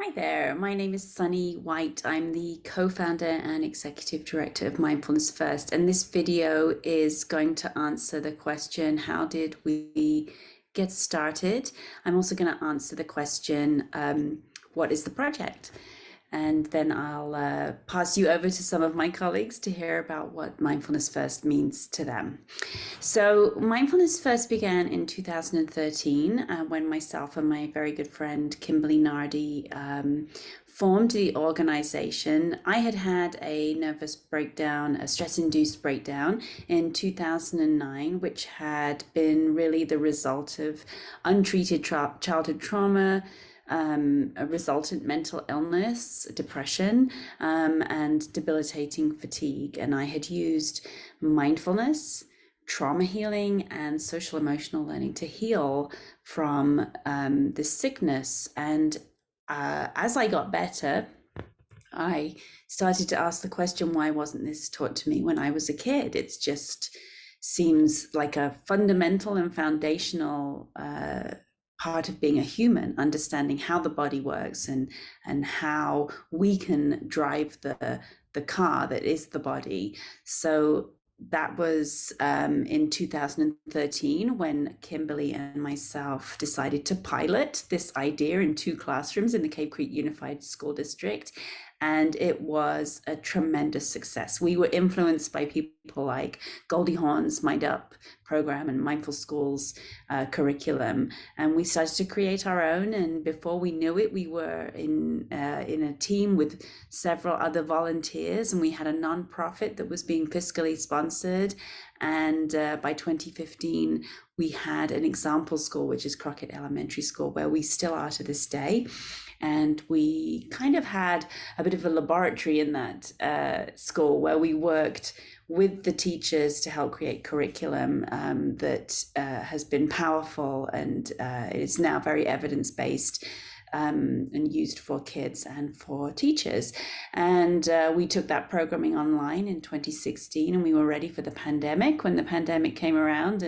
Hi there, my name is Sunny White. I'm the co-founder and executive director of Mindfulness First, and this video is going to answer the question, how did we get started? I'm also going to answer the question, what is the project? And then I'll pass you over to some of my colleagues to hear about what Mindfulness First means to them. So Mindfulness First began in 2013 when myself and my very good friend Kimberly Nardi formed the organization. I had had a nervous breakdown, a stress-induced breakdown in 2009, which had been really the result of untreated childhood trauma, a resultant mental illness, depression, and debilitating fatigue. And I had used mindfulness, trauma healing, and social emotional learning to heal from this sickness. And as I got better, I started to ask the question, why wasn't this taught to me when I was a kid? It's just seems like a fundamental and foundational part of being a human, understanding how the body works and how we can drive the car that is the body. So that was in 2013 when Kimberly and myself decided to pilot this idea in 2 classrooms in the Cape Creek Unified School District. And it was a tremendous success. We were influenced by people like Goldie Hawn's Mind Up program and Mindful Schools curriculum. And we started to create our own. And before we knew it, we were in a team with several other volunteers. And we had a nonprofit that was being fiscally sponsored. And by 2015, we had an example school, which is Crockett Elementary School, where we still are to this day. And we kind of had a bit of a laboratory in that school where we worked with the teachers to help create curriculum that has been powerful and is now very evidence-based and used for kids and for teachers. And we took that programming online in 2016, and we were ready for the pandemic when the pandemic came around.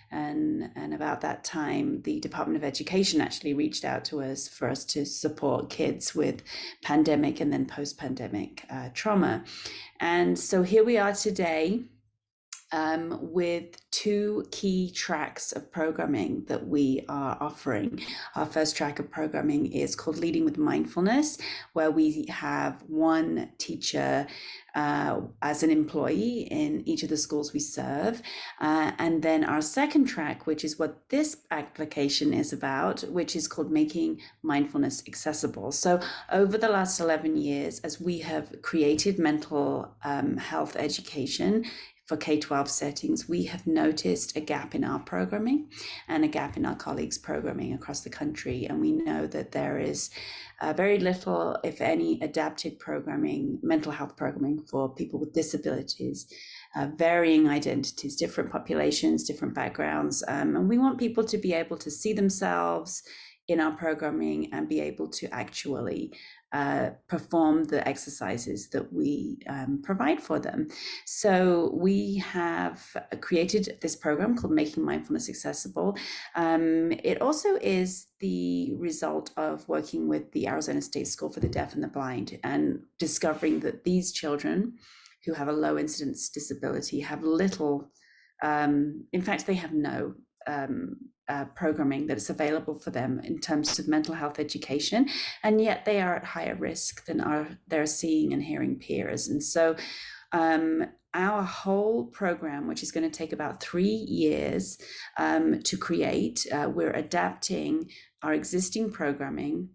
And about that time, the Department of Education actually reached out to us for us to support kids with pandemic and then post-pandemic trauma. And so here we are today with 2 key tracks of programming that we are offering. Our first track of programming is called Leading with Mindfulness, where we have 1 teacher as an employee in each of the schools we serve. And then our second track, which is what this application is about, which is called Making Mindfulness Accessible. So over the last 11 years, as we have created mental health education for K-12 settings, we have noticed a gap in our programming and a gap in our colleagues' programming across the country. And we know that there is very little, if any, adapted programming, mental health programming for people with disabilities, varying identities, different populations, different backgrounds. And we want people to be able to see themselves in our programming and be able to actually perform the exercises that we provide for them. So we have created this program called Making Mindfulness Accessible. It also is the result of working with the Arizona State School for the Deaf and the Blind and discovering that these children who have a low incidence disability have little, in fact, they have no programming that is available for them in terms of mental health education, and yet they are at higher risk than their seeing and hearing peers. And so our whole program, which is going to take about 3 years to create, we're adapting our existing programming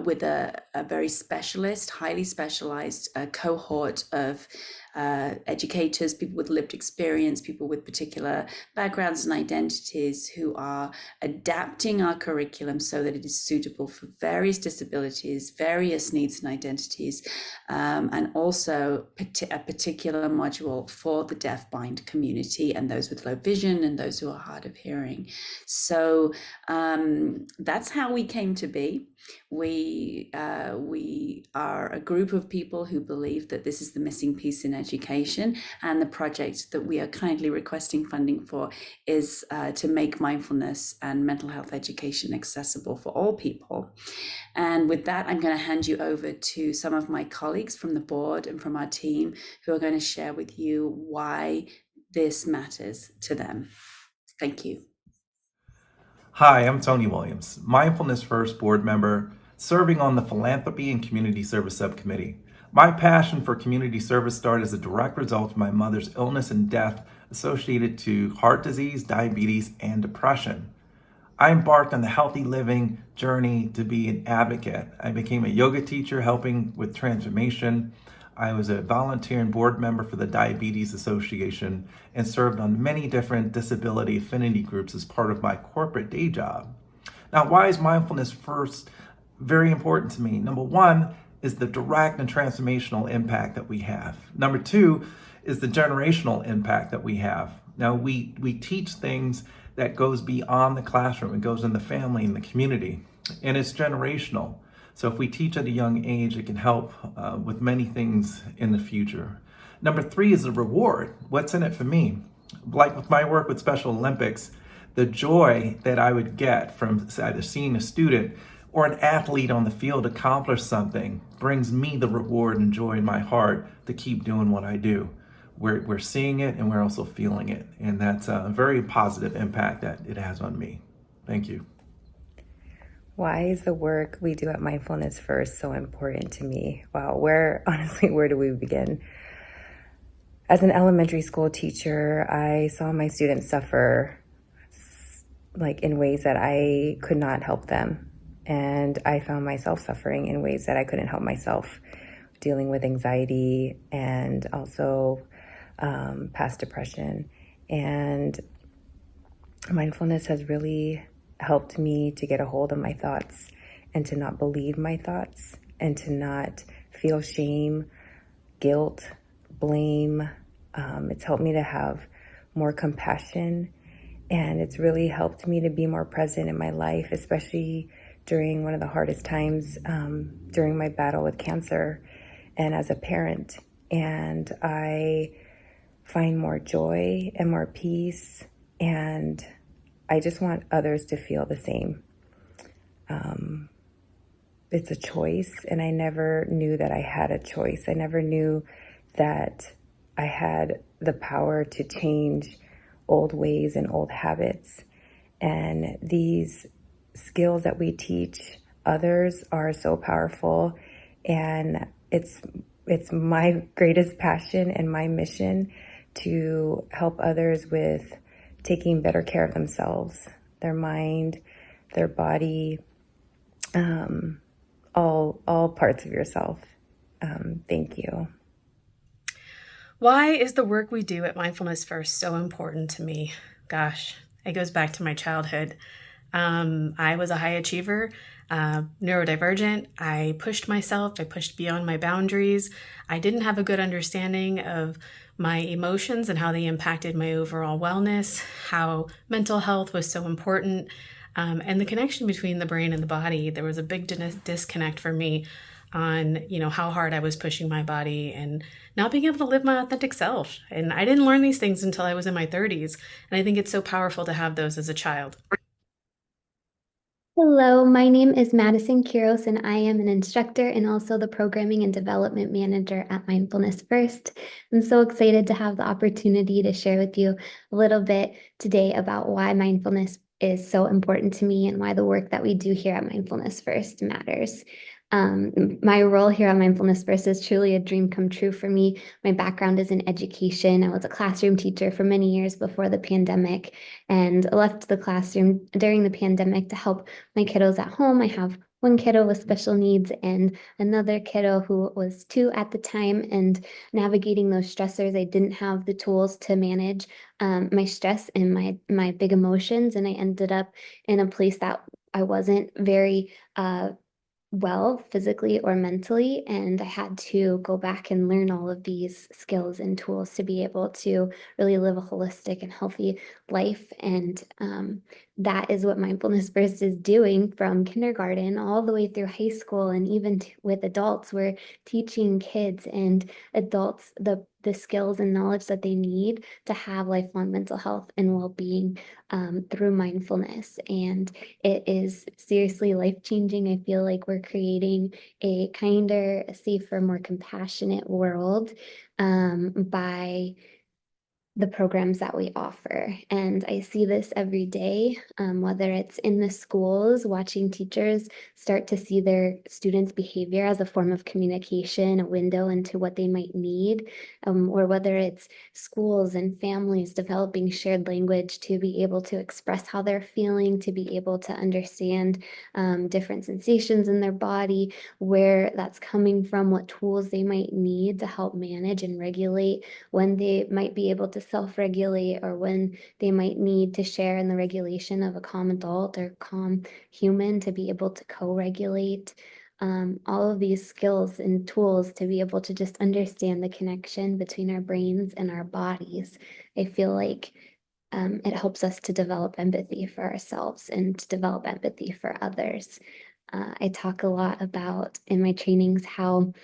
with a very specialist, highly specialized cohort of educators, people with lived experience, people with particular backgrounds and identities who are adapting our curriculum so that it is suitable for various disabilities, various needs and identities, and also a particular module for the deaf-blind community and those with low vision and those who are hard of hearing. So that's how we came to be. We are a group of people who believe that this is the missing piece in education, and the project that we are kindly requesting funding for is to make mindfulness and mental health education accessible for all people. And with that, I'm going to hand you over to some of my colleagues from the board and from our team who are going to share with you why this matters to them. Thank you. Hi, I'm Tony Williams, Mindfulness First board member, serving on the Philanthropy and Community Service Subcommittee. My passion for community service started as a direct result of my mother's illness and death associated to heart disease, diabetes, and depression. I embarked on the healthy living journey to be an advocate. I became a yoga teacher helping with transformation. I was a volunteer and board member for the Diabetes Association and served on many different disability affinity groups as part of my corporate day job. Now, why is mindfulness first very important to me? Number one is the direct and transformational impact that we have. Number two is the generational impact that we have. Now, we teach things that goes beyond the classroom. It goes in the family and the community, and it's generational. So if we teach at a young age, it can help with many things in the future. Number three is the reward. What's in it for me? Like with my work with Special Olympics, the joy that I would get from either seeing a student or an athlete on the field accomplish something brings me the reward and joy in my heart to keep doing what I do. We're seeing it and we're also feeling it. And that's a very positive impact that it has on me. Thank you. Why is the work we do at Mindfulness First so important to me? Wow, honestly, where do we begin? As an elementary school teacher, I saw my students suffer like in ways that I could not help them. And I found myself suffering in ways that I couldn't help myself, dealing with anxiety and also past depression. And mindfulness has really helped me to get a hold of my thoughts and to not believe my thoughts and to not feel shame, guilt, blame. It's helped me to have more compassion, and it's really helped me to be more present in my life, especially during one of the hardest times during my battle with cancer and as a parent. And I find more joy and more peace, and I just want others to feel the same. It's a choice, and I never knew that I had a choice. I never knew that I had the power to change old ways and old habits. And these skills that we teach others are so powerful, and it's my greatest passion and my mission to help others with taking better care of themselves, their mind, their body, all parts of yourself. Thank you. Why is the work we do at Mindfulness First so important to me? Gosh, it goes back to my childhood. I was a high achiever, neurodivergent. I pushed myself. I pushed beyond my boundaries. I didn't have a good understanding of my emotions and how they impacted my overall wellness, how mental health was so important, and the connection between the brain and the body. There was a big disconnect for me on, how hard I was pushing my body and not being able to live my authentic self. And I didn't learn these things until I was in my 30s. And I think it's so powerful to have those as a child. Hello, my name is Madison Quiros, and I am an instructor and also the Programming and Development Manager at Mindfulness First. I'm so excited to have the opportunity to share with you a little bit today about why mindfulness is so important to me and why the work that we do here at Mindfulness First matters. My role here at Mindfulness First is truly a dream come true for me. My background is in education. I was a classroom teacher for many years before the pandemic and left the classroom during the pandemic to help my kiddos at home. I have one kiddo with special needs and another kiddo who was 2 at the time, and navigating those stressors, I didn't have the tools to manage my stress and my big emotions, and I ended up in a place that I wasn't very well physically or mentally, and I had to go back and learn all of these skills and tools to be able to really live a holistic and healthy life. And that is what Mindfulness First is doing from kindergarten all the way through high school. And even with adults, we're teaching kids and adults the skills and knowledge that they need to have lifelong mental health and well-being through mindfulness. And it is seriously life-changing. I feel like we're creating a kinder, safer, more compassionate world by the programs that we offer. And I see this every day, whether it's in the schools, watching teachers start to see their students' behavior as a form of communication, a window into what they might need, or whether it's schools and families developing shared language to be able to express how they're feeling, to be able to understand different sensations in their body, where that's coming from, what tools they might need to help manage and regulate, when they might be able to self-regulate, or when they might need to share in the regulation of a calm adult or calm human to be able to co-regulate. All of these skills and tools to be able to just understand the connection between our brains and our bodies. I feel like it helps us to develop empathy for ourselves and to develop empathy for others. I talk a lot about in my trainings how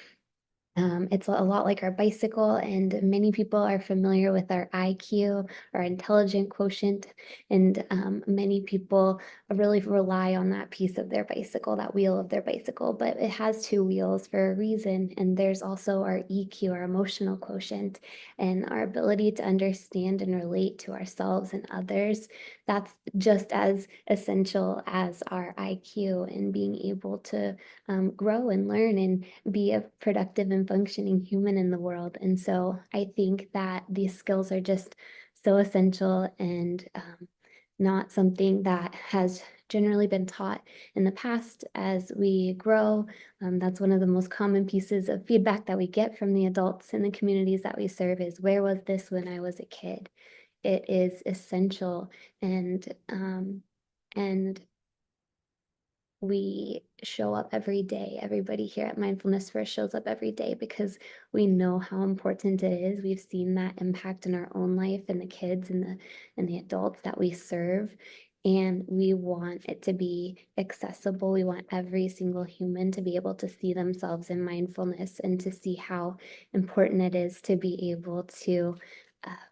it's a lot like our bicycle, and many people are familiar with our IQ, our intelligent quotient, and many people really rely on that piece of their bicycle, that wheel of their bicycle, but it has two wheels for a reason. And there's also our EQ, our emotional quotient, and our ability to understand and relate to ourselves and others. That's just as essential as our IQ, and being able to grow and learn and be a productive and functioning human in the world. And so I think that these skills are just so essential, and not something that has generally been taught in the past as we grow. That's one of the most common pieces of feedback that we get from the adults in the communities that we serve is, where was this when I was a kid? It is essential, and we show up every day. Everybody here at Mindfulness First shows up every day because we know how important it is. We've seen that impact in our own life and the kids and the adults that we serve. And we want it to be accessible. We want every single human to be able to see themselves in mindfulness and to see how important it is to be able to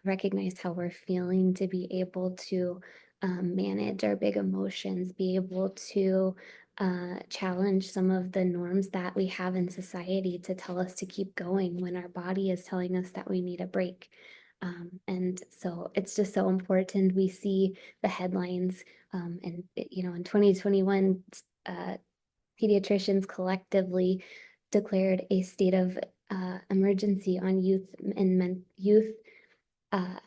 recognize how we're feeling, to be able to manage our big emotions, be able to challenge some of the norms that we have in society to tell us to keep going when our body is telling us that we need a break. And so it's just so important. We see the headlines, and in 2021, pediatricians collectively declared a state of emergency on uh,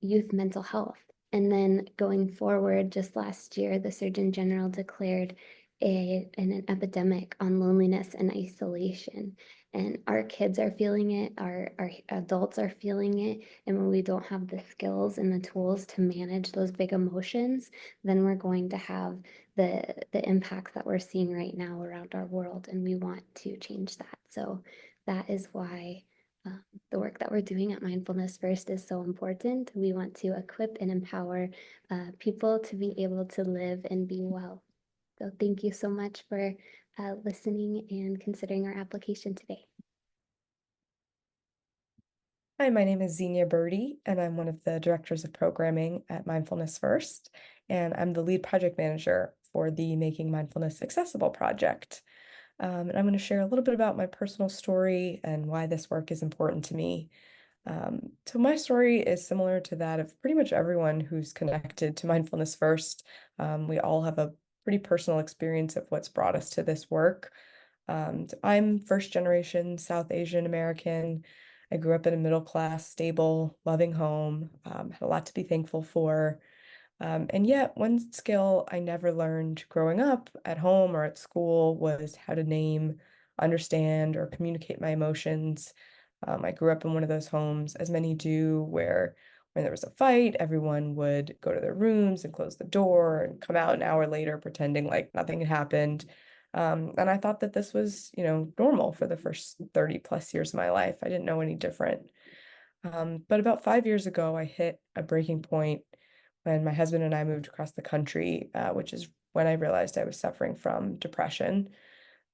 youth mental health. And then going forward, just last year, the Surgeon General declared an epidemic on loneliness and isolation. And our kids are feeling it, our adults are feeling it. And when we don't have the skills and the tools to manage those big emotions, then we're going to have the impacts that we're seeing right now around our world. And we want to change that. So that is why the work that we're doing at Mindfulness First is so important. We want to equip and empower people to be able to live and be well. So thank you so much for listening and considering our application today. Hi, my name is Xenia Birdie, and I'm one of the directors of programming at Mindfulness First, and I'm the lead project manager for the Making Mindfulness Accessible project. And I'm going to share a little bit about my personal story and why this work is important to me. So my story is similar to that of pretty much everyone who's connected to Mindfulness First. We all have a pretty personal experience of what's brought us to this work. I'm first generation South Asian American. I grew up in a middle class, stable, loving home, had a lot to be thankful for. And yet, one skill I never learned growing up at home or at school was how to name, understand, or communicate my emotions. I grew up in one of those homes, as many do, where when there was a fight, everyone would go to their rooms and close the door and come out an hour later pretending like nothing had happened. And I thought that this was, normal for the first 30 plus years of my life. I didn't know any different. But about 5 years ago, I hit a breaking point when my husband and I moved across the country, which is when I realized I was suffering from depression.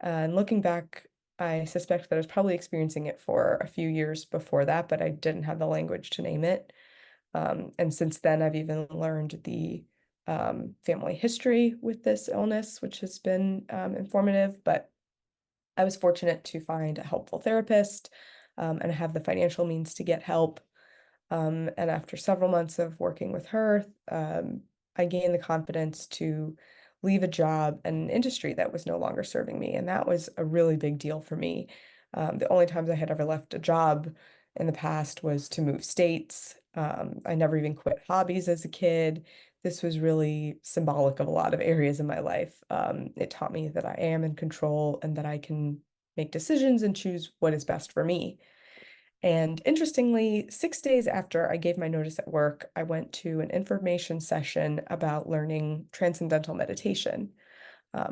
And looking back, I suspect that I was probably experiencing it for a few years before that, but I didn't have the language to name it. And since then, I've even learned the family history with this illness, which has been informative. But I was fortunate to find a helpful therapist and have the financial means to get help. And after several months of working with her, I gained the confidence to leave a job in an industry that was no longer serving me. And that was a really big deal for me. The only times I had ever left a job in the past was to move states. I never even quit hobbies as a kid. This was really symbolic of a lot of areas in my life. It taught me that I am in control and that I can make decisions and choose what is best for me. And interestingly, 6 days after I gave my notice at work, I went to an information session about learning transcendental meditation.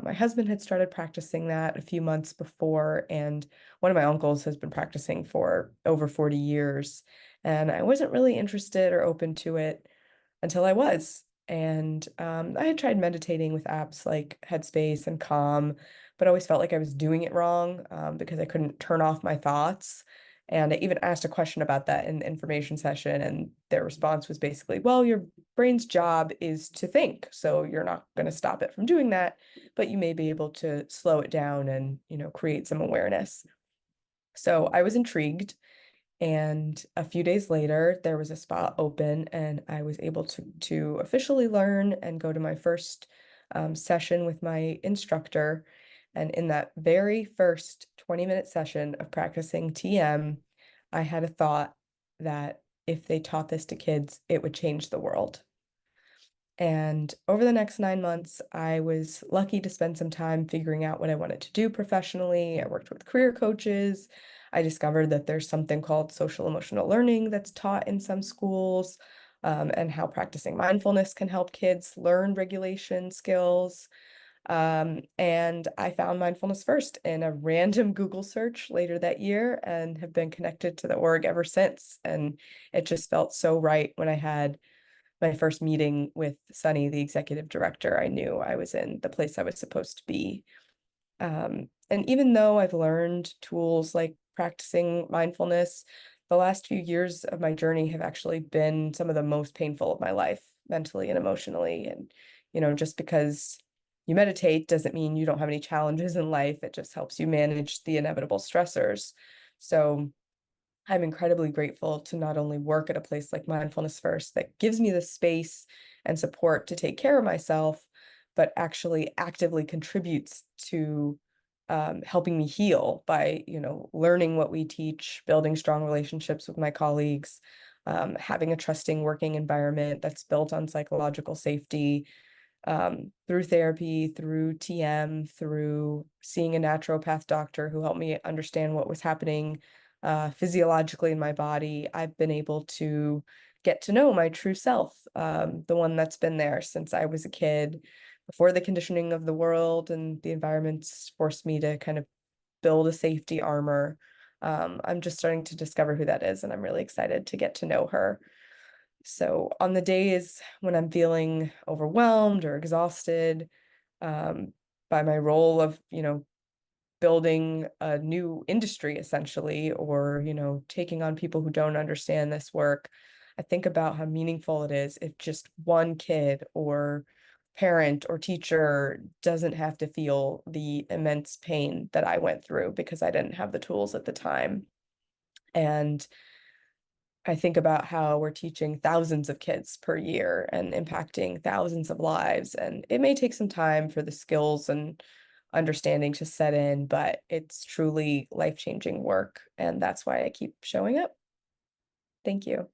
My husband had started practicing that a few months before, and one of my uncles has been practicing for over 40 years. And I wasn't really interested or open to it until I was. And I had tried meditating with apps like Headspace and Calm, but always felt like I was doing it wrong because I couldn't turn off my thoughts. And I even asked a question about that in the information session, and their response was basically, well, your brain's job is to think, so you're not going to stop it from doing that, but you may be able to slow it down and, create some awareness. So I was intrigued, and a few days later, there was a spot open, and I was able to officially learn and go to my first session with my instructor. And in that very first 20-minute session of practicing TM, I had a thought that if they taught this to kids, it would change the world. And over the next 9 months, I was lucky to spend some time figuring out what I wanted to do professionally. I worked with career coaches. I discovered that there's something called social emotional learning that's taught in some schools, and how practicing mindfulness can help kids learn regulation skills. And I found Mindfulness First in a random Google search later that year and have been connected to the org ever since. And it just felt so right when I had my first meeting with Sunny, the executive director. I knew I was in the place I was supposed to be. And even though I've learned tools like practicing mindfulness, the last few years of my journey have actually been some of the most painful of my life, mentally and emotionally. And, just because you meditate doesn't mean you don't have any challenges in life. It just helps you manage the inevitable stressors. So I'm incredibly grateful to not only work at a place like Mindfulness First that gives me the space and support to take care of myself, but actually actively contributes to helping me heal by, learning what we teach, building strong relationships with my colleagues, having a trusting working environment that's built on psychological safety, through therapy, through TM, through seeing a naturopath doctor who helped me understand what was happening physiologically in my body. I've been able to get to know my true self, the one that's been there since I was a kid, before the conditioning of the world and the environments forced me to kind of build a safety armor. I'm just starting to discover who that is, and I'm really excited to get to know her. So on the days when I'm feeling overwhelmed or exhausted by my role of, building a new industry essentially, or, taking on people who don't understand this work, I think about how meaningful it is if just one kid or parent or teacher doesn't have to feel the immense pain that I went through because I didn't have the tools at the time. And I think about how we're teaching thousands of kids per year and impacting thousands of lives. And it may take some time for the skills and understanding to set in, but it's truly life-changing work. And that's why I keep showing up. Thank you.